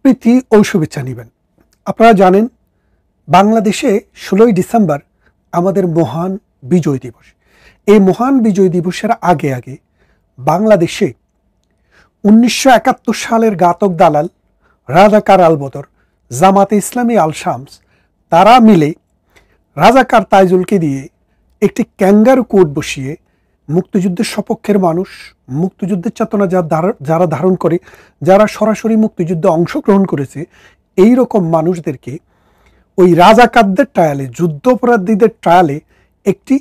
প্রীতি ও শুভেচ্ছা নেবেন। আপনারা জানেন বাংলাদেশে ১৬ই ডিসেম্বর আমাদের মহান বিজয় দিবস। এই মহান বিজয় দিবসের আগে আগে বাংলাদেশে ১৯৭১ সালের ঘাতক দালাল রাজাকার আলবদর, জামাতে ইসলামী আল শামস তারা মিলে রাজাকার তাইজুলকে দিয়ে একটি ক্যাঙ্গারু কোর্ট বসিয়ে মুক্তিযুদ্ধের সপক্ষের মানুষ, মুক্তিযুদ্ধের চেতনা যারা ধারণ করে, যারা সরাসরি মুক্তিযুদ্ধে অংশগ্রহণ করেছে, এই রকম মানুষদেরকে ওই রাজাকারদের ট্রায়ালে, যুদ্ধাপরাধীদের ট্রায়ালে একটি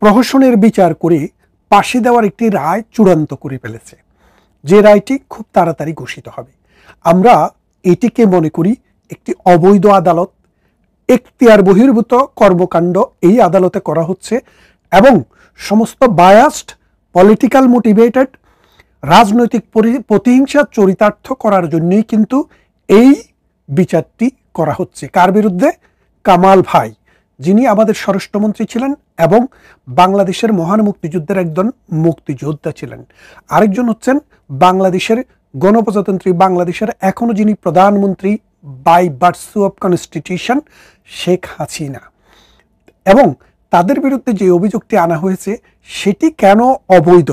প্রহসনের বিচার করে ফাঁসি দেওয়ার একটি রায় চূড়ান্ত করে ফেলেছে, যে রায়টি খুব তাড়াতাড়ি ঘোষিত হবে। আমরা এটিকে মনে করি একটি অবৈধ আদালত, এখতিয়ার বহির্ভূত কর্মকাণ্ড এই আদালতে করা হচ্ছে এবং সমস্ত বায়াসড, পলিটিক্যাল মোটিভেটেড, রাজনৈতিক প্রতিহিংসা চরিতার্থ করার জন্যই কিন্তু এই বিচারটি করা হচ্ছে। কার বিরুদ্ধে? কামাল ভাই, যিনি আমাদের স্বরাষ্ট্রমন্ত্রী ছিলেন এবং বাংলাদেশের মহান মুক্তিযুদ্ধের একজন মুক্তিযোদ্ধা ছিলেন। আরেকজন হচ্ছেন বাংলাদেশের গণপ্রজাতন্ত্রী বাংলাদেশের এখনো যিনি প্রধানমন্ত্রী by virtue of constitution, Sheikh Hasina. এবং তাদের বিরুদ্ধে যে অভিযোগটি আনা হয়েছে সেটি কেন অবৈধ,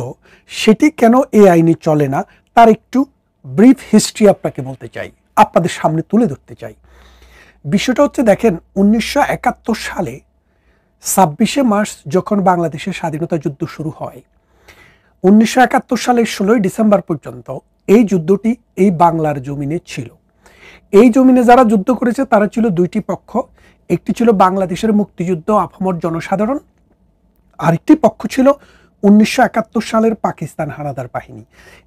সেটি কেন এই আইনে চলে না, তার একটু ব্রিফ হিস্ট্রি আপনাকে বলতে চাই, আপনাদের সামনে তুলে ধরতে চাই। বিষয়টা হচ্ছে, দেখেন, ১৯৭১ সালে ২৬শে মার্চ যখন বাংলাদেশের স্বাধীনতা যুদ্ধ শুরু হয়, ১৯৭১ সালের ১৬ই ডিসেম্বর পর্যন্ত এই যুদ্ধটি এই বাংলার জমিনে ছিল। এই জমিনে যারা যুদ্ধ করেছে তারা ছিল দুইটি পক্ষ। একটি ছিল বাংলাদেশের মুক্তিযুদ্ধ আপামর জনসাধারণ, আরেকটি পক্ষ ছিল ১৯৭১ সালের পাকিস্তান হানাদার বাহিনী।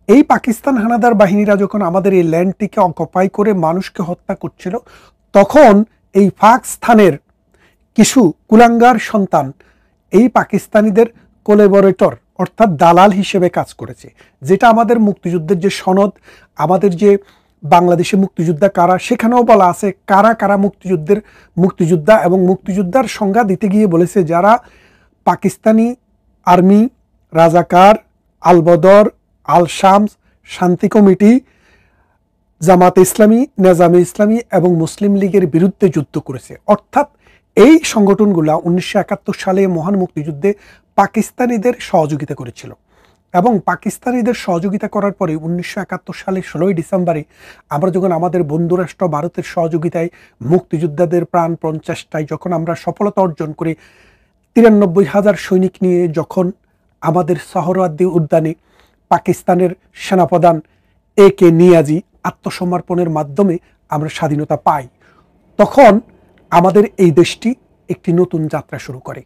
এই পাকিস্তান হানাদার বাহিনীরা যখন আমাদের এই ল্যান্ডটিকে অকুপাই করে মানুষকে হত্যা করছিল, তখন এই পাকিস্তানের কিছু কুলাঙ্গার সন্তান এই পাকিস্তানিদের কোলাবোরেটর অর্থাৎ দালাল হিসেবে কাজ করেছে, যেটা আমাদের মুক্তিযুদ্ধের যে সনদ, আমাদের যে বাংলাদেশে মুক্তিযোদ্ধা কারা, সেখানেও বলা আছে কারা কারা মুক্তিযোদ্ধা, এবং মুক্তিযোদ্ধার সংজ্ঞা দিতে গিয়ে বলেছে যারা পাকিস্তানি আর্মি, রাজাকার, আলবদর, আল শামস, শান্তি কমিটি, জামাতে ইসলামী, নেজামে ইসলামী এবং মুসলিম লীগের বিরুদ্ধে যুদ্ধ করেছে। অর্থাৎ এই সংগঠনগুলো ১৯৭১ সালে মহান মুক্তিযুদ্ধে পাকিস্তানিদের সহযোগিতা করেছিল এবং পাকিস্তানিদের সহযোগিতা করার পরে ১৯৭১ সালের ১৬ই ডিসেম্বরে আমরা যখন আমাদের বন্ধুরাষ্ট্র ভারতের সহযোগিতায় মুক্তিযোদ্ধাদের প্রাণপণ চেষ্টায় যখন আমরা সফলতা অর্জন করে ৯৩,০০০ সৈনিক নিয়ে যখন আমাদের সোহরাওয়ার্দী উদ্যানে পাকিস্তানের সেনাপ্রধান একে নিয়াজি আত্মসমর্পণের মাধ্যমে আমরা স্বাধীনতা পাই, তখন আমাদের এই দেশটি একটি নতুন যাত্রা শুরু করে।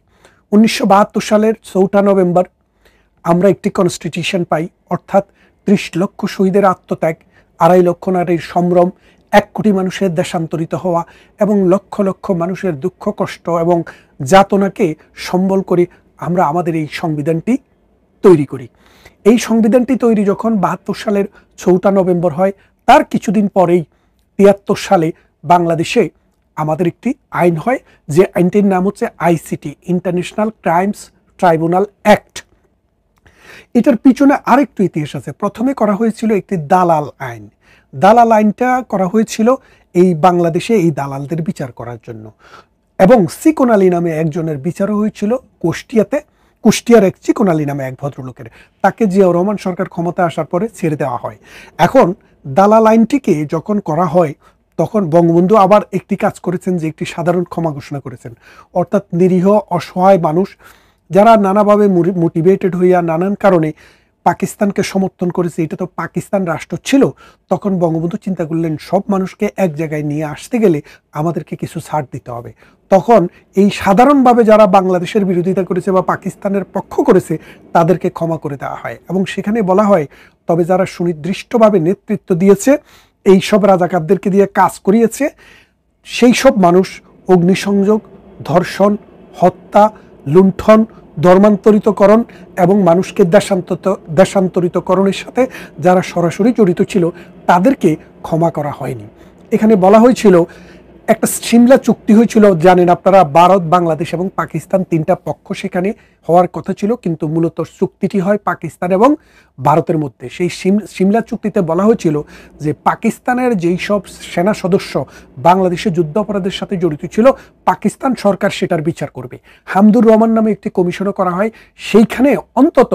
১৯৭২ সালের ৪ নভেম্বর আমরা একটি কনস্টিটিউশন পাই, অর্থাৎ ৩০ লক্ষ শহীদের আত্মত্যাগ, ২.৫ লক্ষ নারীর সম্ভ্রম, ১ কোটি মানুষের দেশান্তরিত হওয়া এবং লক্ষ লক্ষ মানুষের দুঃখ কষ্ট এবং যাতনাকে সম্বল করে আমরা আমাদের এই সংবিধানটি তৈরি করি। এই সংবিধানটি তৈরি যখন ৭২ সালের ৪ নভেম্বর হয়, তার কিছুদিন পরেই ৭৩ সালে বাংলাদেশে আমাদের একটি আইন হয়, যে আইনটির নাম হচ্ছে ICT, international crimes tribunal act. এটার পিছনে আরেকটু ইতিহাস আছে। প্রথমে করা হয়েছিল একটি দালাল আইন। দালাল আইনটা করা হয়েছিল এই বাংলাদেশে এই দালালদের বিচার করার জন্য, এবং চিকন আলী নামে একজনের বিচারও হয়েছিল কুষ্টিয়ার এক চিকন আলী নামে এক ভদ্রলোকের। তাকে জিয়াউর রহমান সরকার ক্ষমতা আসার পরে ছেড়ে দেওয়া হয়। এখন দালাল আইনটিকে যখন করা হয়, তখন বঙ্গবন্ধু আবার একটি কাজ করেছেন, যে একটি সাধারণ ক্ষমা ঘোষণা করেছেন, অর্থাৎ নিরীহ অসহায় মানুষ যারা নানাভাবে মোটিভেটেড হইয়া নানান কারণে পাকিস্তানকে সমর্থন করেছে, এটা তো পাকিস্তান রাষ্ট্র ছিল, তখন বঙ্গবন্ধু চিন্তা করলেন সব মানুষকে এক জায়গায় নিয়ে আসতে গেলে আমাদেরকে কিছু ছাড় দিতে হবে। তখন এই সাধারণভাবে যারা বাংলাদেশের বিরোধিতা করেছে বা পাকিস্তানের পক্ষ করেছে তাদেরকে ক্ষমা করে দেওয়া হয়, এবং সেখানে বলা হয় তবে যারা সুনির্দিষ্টভাবে নেতৃত্ব দিয়েছে, এই সব রাজাকারদেরকে দিয়ে কাজ করিয়েছে, সেই সব মানুষ অগ্নিসংযোগ, ধর্ষণ, হত্যা, লুণ্ঠন, ধর্মান্তরিতকরণ এবং মানুষকে দেশান্তরিতকরণের সাথে যারা সরাসরি জড়িত ছিল তাদেরকে ক্ষমা করা হয়নি। এখানে বলা হয়েছিল একটা সিমলা চুক্তি হয়েছিল, জানেন আপনারা, ভারত, বাংলাদেশ এবং পাকিস্তান তিনটা পক্ষ সেখানে হওয়ার কথা ছিল, কিন্তু মূলত চুক্তিটি হয় পাকিস্তান এবং ভারতের মধ্যে। সেই সিমলা চুক্তিতে বলা হয়েছিল যে পাকিস্তানের যেই সব সেনা সদস্য বাংলাদেশের যুদ্ধ অপরাধের সাথে জড়িত ছিল, পাকিস্তান সরকার সেটার বিচার করবে। হামদুর রহমান নামে একটি কমিশনও করা হয়, সেইখানে অন্তত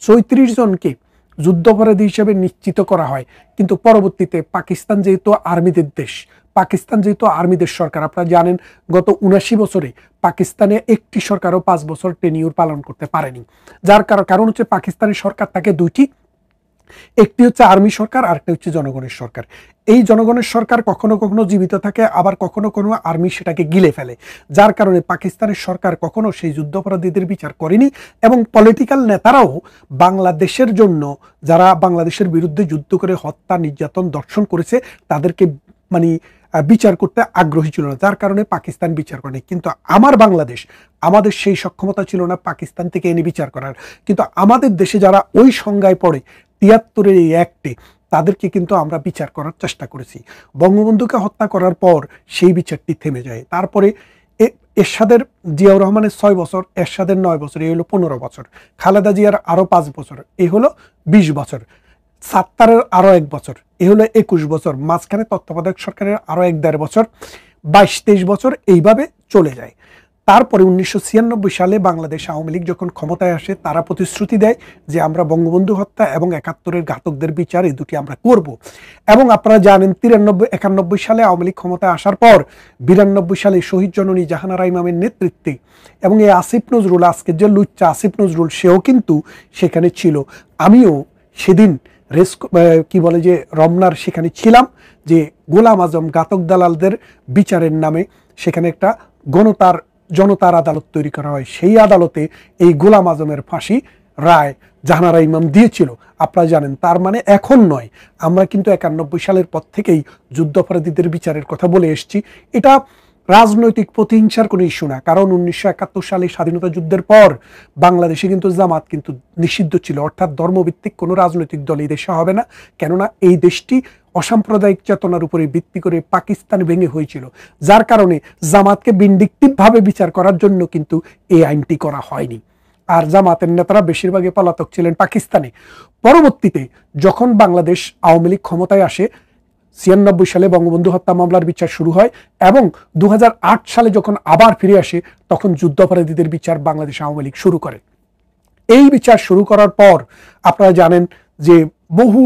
34 জনকে যুদ্ধাপরাধী হিসেবে নিশ্চিত করা হয়। কিন্তু পরবর্তীতে পাকিস্তান যেহেতু আর্মিদের দেশ, পাকিস্তান যেহেতু আর্মিদের সরকার, আপনারা জানেন গত 79 বছরে পাকিস্তানে একটি সরকারও 5 বছর টেনিউর পালন করতে পারেনি। যার কারণ হচ্ছে পাকিস্তানের সরকার থাকে দুইটি, একটি হচ্ছে আর্মি সরকার, আরেকটি হচ্ছে জনগণের সরকার। এই জনগণের সরকার কখনো কখনো জীবিত থাকে, আবার কখনো কোনো আর্মি সেটাকে গিলে ফেলে। যার কারণে পাকিস্তানের সরকার কখনো সেই যুদ্ধাপরাধীদের বিচার করেনি, এবং পলিটিক্যাল নেতারাও বাংলাদেশের জন্য, যারা বাংলাদেশের বিরুদ্ধে যুদ্ধ করে হত্যা, নির্যাতন, দর্শন করেছে, তাদেরকে মানে বিচার করতে আগ্রহী ছিল না। যার কারণে পাকিস্তান বিচার করেনি। কিন্তু আমার বাংলাদেশ, আমাদের সেই সক্ষমতা ছিল না পাকিস্তান থেকে এনে বিচার করার। কিন্তু আমাদের দেশে যারা ওই সংজ্ঞায় পড়ে 73-এর এই অ্যাক্টে, তাদেরকে কিন্তু আমরা বিচার করার চেষ্টা করেছি। বঙ্গবন্ধুকে হত্যা করার পর সেই বিচারটি থেমে যায়। তারপরে এরশাদের, জিয়াউর রহমানের 6 বছর, এরশাদের 9 বছর, এই হলো 15 বছর। খালেদা জিয়ার আরও 5 বছর, এই হলো 20 বছর। সাত্তারের আরও 1 বছর, এই হলো 21 বছর। মাঝখানে তত্ত্বাবধায়ক সরকারের আরও 1-1.5 বছর, 22-23 বছর এইভাবে চলে যায়। তারপরে 1996 সালে বাংলাদেশ আওয়ামী লীগ যখন ক্ষমতায় আসে, তারা প্রতিশ্রুতি দেয় যে আমরা বঙ্গবন্ধু হত্যা এবং 71-এর ঘাতকদের বিচার, এই দুটি আমরা করব। এবং আপনারা জানেন 93-91 সালে আওয়ামী লীগ ক্ষমতায় আসার পর 92 সালে শহীদ জননী জাহানারা ইমামের নেতৃত্বে, এবং এই আসিফ নজরুল, আজকের যে লুচ্চা আসিফ নজরুল, সেও কিন্তু সেখানে ছিল। আমিও সেদিন কি বলে যে রমনার সেখানে ছিলাম, যে গোলাম আজম ঘাতক দালালদের বিচারের নামে সেখানে একটা জনতার আদালত তৈরি করা হয়। সেই আদালতে এই গোলাম আজমের ফাঁসি রায় জাহানারা ইমাম দিয়েছিল, আপনারা জানেন। তার মানে এখন নয়, আমরা কিন্তু 91 সালের পর থেকেই যুদ্ধাপরাধীদের বিচারের কথা বলে এসেছি। এটা রাজনৈতিক প্রতিহিংসার কোনো ইস্যু না, কারণ 1971 সালে স্বাধীনতা যুদ্ধের পর বাংলাদেশে কিন্তু জামাত কিন্তু নিষিদ্ধ ছিল, অর্থাৎ ধর্মভিত্তিক কোনো রাজনৈতিক দল এই দেশে হবে না। কেননা এই দেশটি অসাম্প্রদায়িক চেতনার উপরে ভিত্তি করে পাকিস্তান ভেঙে হয়েছিল। যার কারণে জামাতকে ভিন্ডিকটিভভাবে বিচার করার জন্য কিন্তু এই আইনটি করা হয়নি। আর জামাতের নেতারা বেশিরভাগই পলাতক ছিলেন পাকিস্তানে। পরবর্তীতে যখন বাংলাদেশ আওয়ামী লীগ ক্ষমতায় আসে, 96 সালে বঙ্গবন্ধু হত্যা মামলার বিচার শুরু হয়, এবং 2008 সালে যখন আবার ফিরে আসে, তখন যুদ্ধাপরাধীদের বিচার বাংলাদেশ আওয়ামী লীগ শুরু করে। এই বিচার শুরু করার পর আপনারা জানেন যে বহু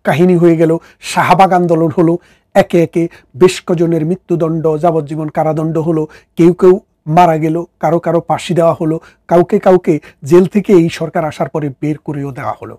কাহিনী হয়ে গেল, শাহবাগ আন্দোলন হলো, একে একে বেশ কজনের মৃত্যুদণ্ড, যাবজ্জীবন কারাদণ্ড হলো, কেউ কেউ মারা গেল, কারো কারো ফাঁসি দেওয়া হলো, কাউকে কাউকে জেল থেকে এই সরকার আসার পরে বের করেও দেওয়া হলো।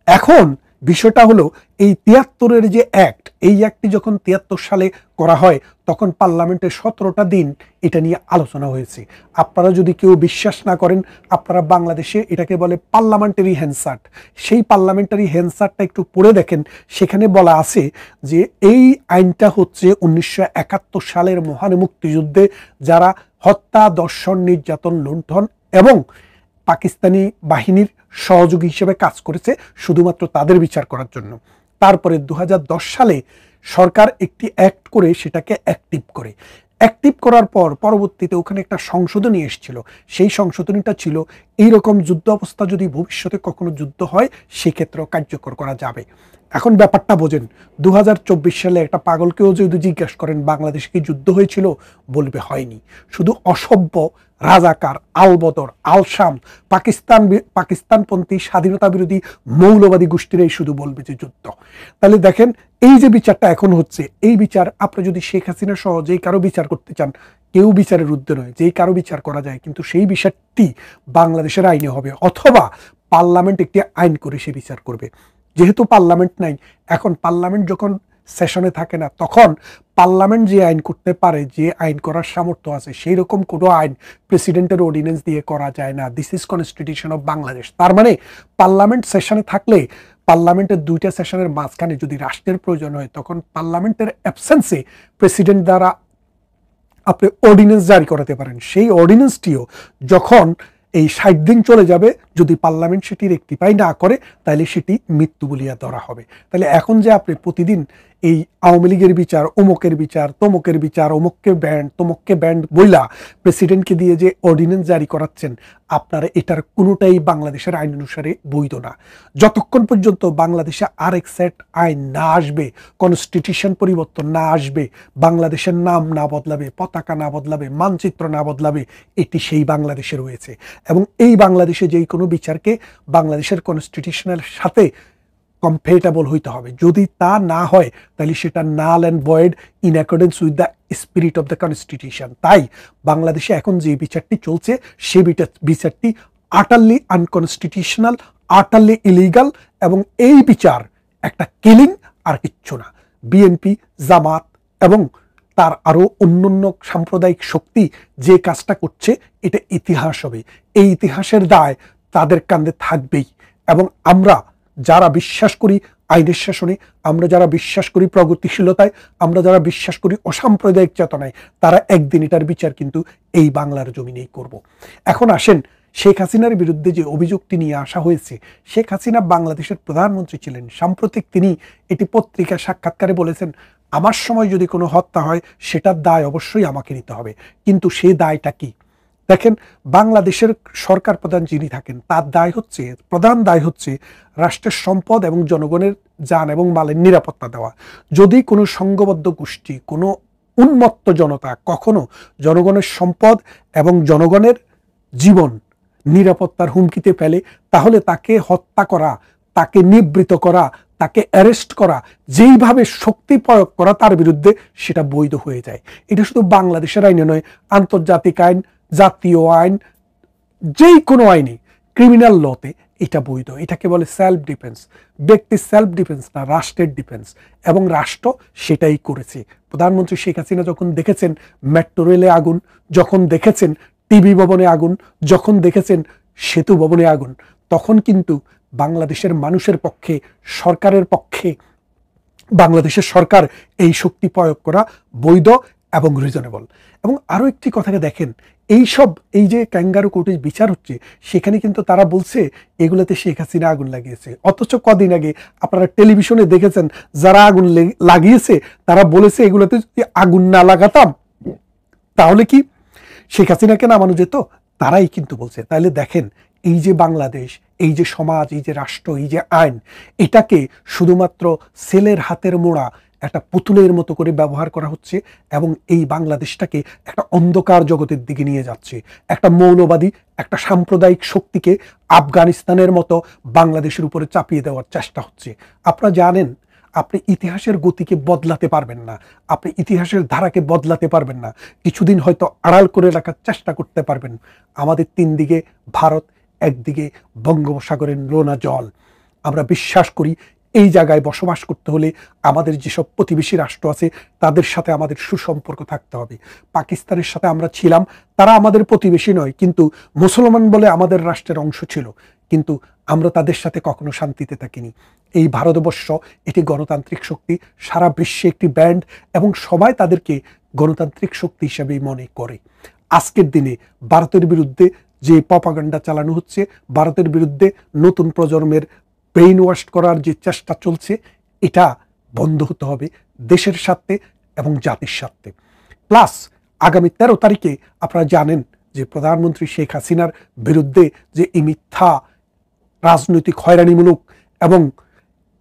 এখন বিষয়টা হলো, এই 73-এর যে অ্যাক্ট, এই অ্যাক্টটি যখন 73 সালে করা হয়, তখন পার্লামেন্টে 17টা দিন এটা নিয়ে আলোচনা হয়েছে। আপনারা যদি কেউ বিশ্বাস না করেন, আপনারা বাংলাদেশে এটাকে বলে পার্লামেন্টারি হ্যান্ডসার্ট, সেই পার্লামেন্টারি হ্যান্ডসার্টটা একটু পড়ে দেখেন। সেখানে বলা আছে যে এই আইনটা হচ্ছে 1971 সালের মহান মুক্তিযুদ্ধে যারা হত্যা, দর্শন, নির্যাতন, লুণ্ঠন এবং পাকিস্তানি বাহিনীর সহযোগী হিসেবে কাজ করেছে, শুধুমাত্র তাদের বিচার করার জন্য। তারপরে 2010 সালে সরকার একটি অ্যাক্ট করে সেটাকে অ্যাক্টিভ করার পর পরবর্তীতে ওখানে একটা সংশোধনী এসেছিল। সেই সংশোধনীটা ছিল, এইরকম যুদ্ধ অবস্থা যদি ভবিষ্যতে কখনো যুদ্ধ হয়, সেক্ষেত্রেও কার্যকর করা যাবে। এখন ব্যাপারটা বোঝেন, 2024 সালে একটা পাগলকেও যদি জিজ্ঞাসা করেন বাংলাদেশে কি যুদ্ধ হয়েছিল, বলবে হয়নি। শুধু অসভ্য, রাজাকার, আলবদর, আলশাম, পাকিস্তানপন্থী, স্বাধীনতা বিরোধী, মৌলবাদী গোষ্ঠীরাই শুধু বলবে যে যুদ্ধ। তাহলে দেখেন, এই যে বিচারটা এখন হচ্ছে, এই বিচার আপনি যদি শেখ হাসিনা সহ যেই কারো বিচার করতে চান, কেউ বিচারের ঊর্ধ্বে নয়, যেই কারো বিচার করা যায়, কিন্তু সেই বিচারটি বাংলাদেশের আইনে হবে, অথবা পার্লামেন্ট একটি আইন করে সে বিচার করবে। যেহেতু পার্লামেন্ট নাই, এখন পার্লামেন্ট যখন সেশনে থাকে না, তখন পার্লামেন্ট যে আইন করতে পারে, যে আইন করার সামর্থ্য আছে, সেই রকম কোনো আইন প্রেসিডেন্টের অর্ডিন্যান্স দিয়ে করা যায় না। This is constitution of Bangladesh. তার মানে পার্লামেন্ট সেশনে থাকলে, পার্লামেন্টের 2টা সেশনের মাঝখানে যদি রাষ্ট্রের প্রয়োজন হয়, তখন পার্লামেন্টের অ্যাবসেন্সে প্রেসিডেন্ট দ্বারা আপনি অর্ডিন্যান্স জারি করাতে পারেন। সেই অর্ডিন্যান্সটিও যখন এই 60 দিন চলে যাবে, যদি পার্লামেন্ট সেটি রেকটিফাই না করে, তাহলে সেটি মৃত্যু বলিয়া ধরা হবে। তাহলে এখন যে আপনি প্রতিদিন এই আওয়ামী লীগের বিচার, অমুকের বিচার, তমুকের বিচার, অমুককে ব্যান্ড তমুককে ব্যান্ড বইলা প্রেসিডেন্টকে দিয়ে যে অর্ডিন্যান্স জারি করাচ্ছেন, আপনারা এটার কোনোটাই বাংলাদেশের আইন অনুসারে বৈধ না। যতক্ষণ পর্যন্ত বাংলাদেশে আরেক সেট আইন না আসবে, কনস্টিটিউশন পরিবর্তন না আসবে, বাংলাদেশের নাম না বদলাবে, পতাকা না বদলাবে, মানচিত্র না বদলাবে, এটি সেই বাংলাদেশে রয়েছে। এবং এই বাংলাদেশে যেই কোনো বিচারকে বাংলাদেশের কনস্টিটিউশনের সাথে কম্পেটেবল হইতে হবে। যদি তা না হয় তাহলে সেটা null and void in accordance with the spirit of the constitution. তাই বাংলাদেশে এখন যে বিচারটি চলছে সে বিচারটি আটারলি আনকনস্টিটিউশনাল, আটারলি ইলিগাল, এবং এই বিচার একটা কিলিং আর কিচ্ছু না। বিএনপি, জামাত এবং তার আরও অন্যান্য সাম্প্রদায়িক শক্তি যে কাজটা করছে এটা ইতিহাস হবে। এই ইতিহাসের দায় তাদের কাঁধে থাকবেই। এবং আমরা যারা বিশ্বাস করি আইনের শাসনে, আমরা যারা বিশ্বাস করি প্রগতিশীলতায়, আমরা যারা বিশ্বাস করি অসাম্প্রদায়িক চেতনায়, তারা একদিন এটার বিচার কিন্তু এই বাংলার জমিনেই করব। এখন আসেন, শেখ হাসিনার বিরুদ্ধে যে অভিযোগটি নিয়ে আসা হয়েছে, শেখ হাসিনা বাংলাদেশের প্রধানমন্ত্রী ছিলেন। সাম্প্রতিক তিনি এটি পত্রিকায় সাক্ষাৎকারে বলেছেন, আমার সময় যদি কোনো হত্যা হয় সেটার দায় অবশ্যই আমাকে নিতে হবে। কিন্তু সেই দায়টা কি? দেখেন, বাংলাদেশের সরকার প্রধান যিনি থাকেন তার দায় হচ্ছে, প্রধান দায় হচ্ছে রাষ্ট্রের সম্পদ এবং জনগণের জান এবং মালের নিরাপত্তা দেওয়া। যদি কোনো সংঘবদ্ধ গোষ্ঠী, কোনো উন্মত্ত জনতা কখনো জনগণের সম্পদ এবং জনগণের জীবন নিরাপত্তার হুমকিতে ফেলে, তাহলে তাকে হত্যা করা, তাকে নিবৃত করা, তাকে অ্যারেস্ট করা, যেইভাবে শক্তি প্রয়োগ করা তার বিরুদ্ধে, সেটা বৈধ হয়ে যায়। এটা শুধু বাংলাদেশের আইনে নয়, আন্তর্জাতিক আইন, জাতীয় আইন, যেই কোনো আইনে, ক্রিমিনাল লতে এটা বৈধ। এটাকে বলে সেলফ ডিফেন্স। ব্যক্তির সেলফ ডিফেন্স না, রাষ্ট্রের ডিফেন্স। এবং রাষ্ট্র সেটাই করেছে। প্রধানমন্ত্রী শেখ হাসিনা যখন দেখেছেন মেট্রো রেলে আগুন, যখন দেখেছেন টিভি ভবনে আগুন, যখন দেখেছেন সেতু ভবনে আগুন, তখন কিন্তু বাংলাদেশের মানুষের পক্ষে, সরকারের পক্ষে, বাংলাদেশের সরকার এই শক্তি প্রয়োগ করা বৈধ এবং রিজনেবল। এবং আরও একটি কথাকে দেখেন, এই যে ক্যাঙ্গারু কোর্টে বিচার হচ্ছে, সেখানে কিন্তু তারা বলছে এগুলোতে শেখ হাসিনা আগুন লাগিয়েছে। অথচ কদিন আগে আপনারা টেলিভিশনে দেখেছেন যারা আগুন লাগিয়েছে তারা বলেছে এগুলোতে যদি আগুন না লাগাতাম তাহলে কি শেখ হাসিনাকে নামানো যেত। তারাই কিন্তু বলছে। তাহলে দেখেন, এই যে বাংলাদেশ, এই যে সমাজ, এই যে রাষ্ট্র, এই যে আইন, এটাকে শুধুমাত্র ছেলের হাতের মোড়া একটা পুতুলের মতো করে ব্যবহার করা হচ্ছে এবং এই বাংলাদেশটাকে একটা অন্ধকার জগতের দিকে নিয়ে যাচ্ছে। একটা মৌলবাদী, একটা সাম্প্রদায়িক শক্তিকে আফগানিস্তানের মতো বাংলাদেশের উপরে চাপিয়ে দেওয়ার চেষ্টা হচ্ছে। আপনারা জানেন, আপনি ইতিহাসের গতিকে বদলাতে পারবেন না, আপনি ইতিহাসের ধারাকে বদলাতে পারবেন না। কিছুদিন হয়তো আড়াল করে রাখার চেষ্টা করতে পারবেন। আমাদের তিন দিকে ভারত, একদিকে বঙ্গোপসাগরের নোনা জল। আমরা বিশ্বাস করি এই জায়গায় বসবাস করতে হলে আমাদের যেসব প্রতিবেশী রাষ্ট্র আছে তাদের সাথে আমাদের সুসম্পর্ক থাকতে হবে। পাকিস্তানের সাথে আমরা ছিলাম, তারা আমাদের প্রতিবেশী নয়, কিন্তু মুসলমান বলে আমাদের রাষ্ট্রের অংশ ছিল, কিন্তু আমরা তাদের সাথে কখনো শান্তিতে থাকিনি। এই ভারতবর্ষ এটি গণতান্ত্রিক শক্তি, সারা বিশ্বে একটি ব্যান্ড, এবং সবাই তাদেরকে গণতান্ত্রিক শক্তি হিসেবেই মনে করে। আজকের দিনে ভারতের বিরুদ্ধে যে প্রপাগান্ডা চালানো হচ্ছে, ভারতের বিরুদ্ধে নতুন প্রজন্মের ব্রেইন ওয়াশ করার যে চেষ্টা চলছে, এটা বন্ধ হতে হবে দেশের স্বার্থে এবং জাতির স্বার্থে। প্লাস আগামী 13 তারিখে আপনারা জানেন যে প্রধানমন্ত্রী শেখ হাসিনার বিরুদ্ধে যে এই মিথ্যা রাজনৈতিক হয়রানিমূলক এবং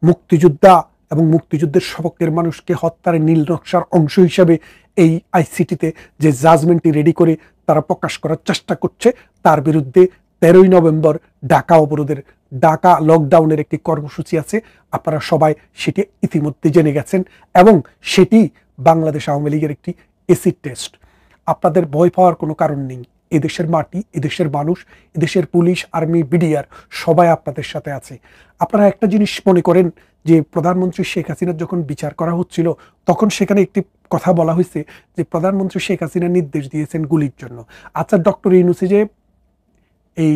মুক্তিযোদ্ধা এবং মুক্তিযুদ্ধের সপক্ষের মানুষকে হত্যার নীল নকশার অংশ হিসাবে এই আইসিটিতে যে জাজমেন্টটি রেডি করে তারা প্রকাশ করার চেষ্টা করছে, তার বিরুদ্ধে 13ই নভেম্বর ঢাকা অবরোধের, ঢাকা লকডাউনের একটি কর্মসূচি আছে। আপনারা সবাই সেটি ইতিমধ্যে জেনে গেছেন এবং সেটি বাংলাদেশ আওয়ামী লীগের একটি এসিড টেস্ট। আপনাদের ভয় পাওয়ার কোনো কারণ নেই। এদেশের মাটি, এদেশের মানুষ, এদেশের পুলিশ, আর্মি, বিডিআর সবাই আপনাদের সাথে আছে। আপনারা একটা জিনিস মনে করেন যে প্রধানমন্ত্রী শেখ হাসিনার যখন বিচার করা হচ্ছিল তখন সেখানে একটি কথা বলা হয়েছে যে প্রধানমন্ত্রী শেখ হাসিনা নির্দেশ দিয়েছেন গুলির জন্য। আচ্ছা, ডক্টর ইউনূস যে এই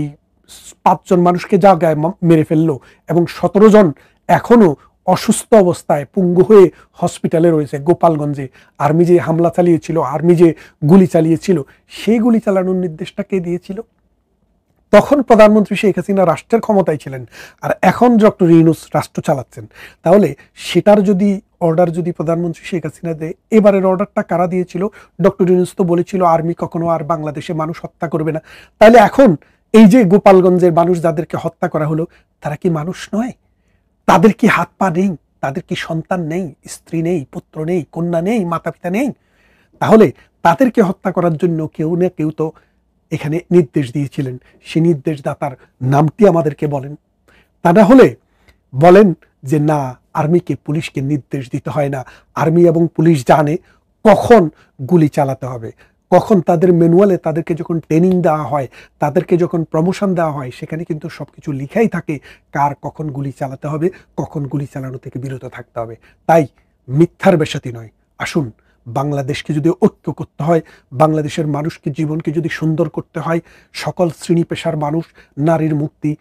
5 জন মানুষকে জায়গায় মেরে ফেললো এবং 17 জন এখনো অসুস্থ অবস্থায় পঙ্গু হয়ে হসপিটালে রয়েছে গোপালগঞ্জে, আর্মি যে হামলা চালিয়েছিল, আর্মি যে গুলি চালিয়েছিল, সেই গুলি চালানোর নির্দেশটা কে দিয়েছিল? তখন প্রধানমন্ত্রী শেখ হাসিনা রাষ্ট্রের ক্ষমতায় ছিলেন, আর এখন ডক্টর ইউনূস রাষ্ট্র চালাচ্ছেন। তাহলে সেটার যদি অর্ডার যদি প্রধানমন্ত্রী শেখ হাসিনা দেয়, এবারের অর্ডারটা কারা দিয়েছিল? ডক্টর ইউনূস তো বলেছিল আর্মি কখনো আর বাংলাদেশে মানুষ হত্যা করবে না। তাহলে এখন এই যে গোপালগঞ্জের মানুষ যাদেরকে হত্যা করা হলো, তারা কি মানুষ নয়? তাদের কি হাত পা নেই? তাদের কি সন্তান নেই, স্ত্রী নেই, পুত্র নেই, কন্যা নেই, মাতা পিতা নেই? তাহলে তাদেরকে হত্যা করার জন্য কেউ না কেউ তো এখানে নির্দেশ দিয়েছিলেন। সে নির্দেশদাতার নামটি আমাদেরকে বলেন। তা না হলে বলেন যে না, আর্মিকে পুলিশকে নির্দেশ দিতে হয় না, আর্মি এবং পুলিশ জানে কখন গুলি চালাতে হবে, কখন তাদের ম্যানুয়ালে তাদেরকে যখন ট্রেনিং দেওয়া হয়, তাদেরকে যখন প্রমোশন দেওয়া হয়, সেখানে কিন্তু সব কিছু লিখাই থাকে কার কখন গুলি চালাতে হবে, কখন গুলি চালানো থেকে বিরত থাকতে হবে। তাই মিথ্যার বেশাতি নয়। আসুন, বাংলাদেশকে যদি ঐক্য করতে হয়, বাংলাদেশের মানুষকে জীবনকে যদি সুন্দর করতে হয়, সকল শ্রেণী পেশার মানুষ, নারীর মুক্তি,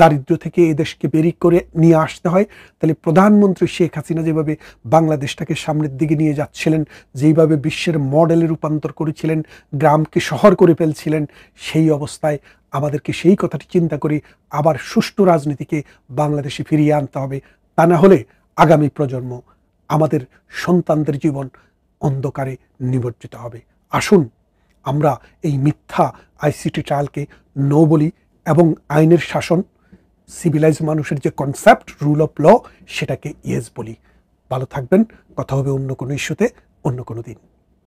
দারিদ্র্য থেকে এই দেশকে বেরিয়ে করে নিয়ে আসতে হয়, তাহলে প্রধানমন্ত্রী শেখ হাসিনা যেভাবে বাংলাদেশটাকে সামনের দিকে নিয়ে যাচ্ছিলেন, যেইভাবে বিশ্বের মডেলে রূপান্তর করেছিলেন, গ্রামকে শহর করে ফেলছিলেন, সেই অবস্থায় আমাদেরকে সেই কথাটি চিন্তা করে আবার সুষ্ঠু রাজনীতিকে বাংলাদেশে ফিরিয়ে আনতে হবে। তা না হলে আগামী প্রজন্ম, আমাদের সন্তানদের জীবন অন্ধকারে নিমজ্জিত হবে। আসুন আমরা এই মিথ্যা আইসিটি ট্রায়ালকে নো বলি এবং আইনের শাসন, সিভিলাইজ মানুষের যে কনসেপ্ট, রুল অফ ল, সেটাকে ইয়েস বলি। ভালো থাকবেন। কথা হবে অন্য কোনো ইস্যুতে, অন্য কোনো দিন।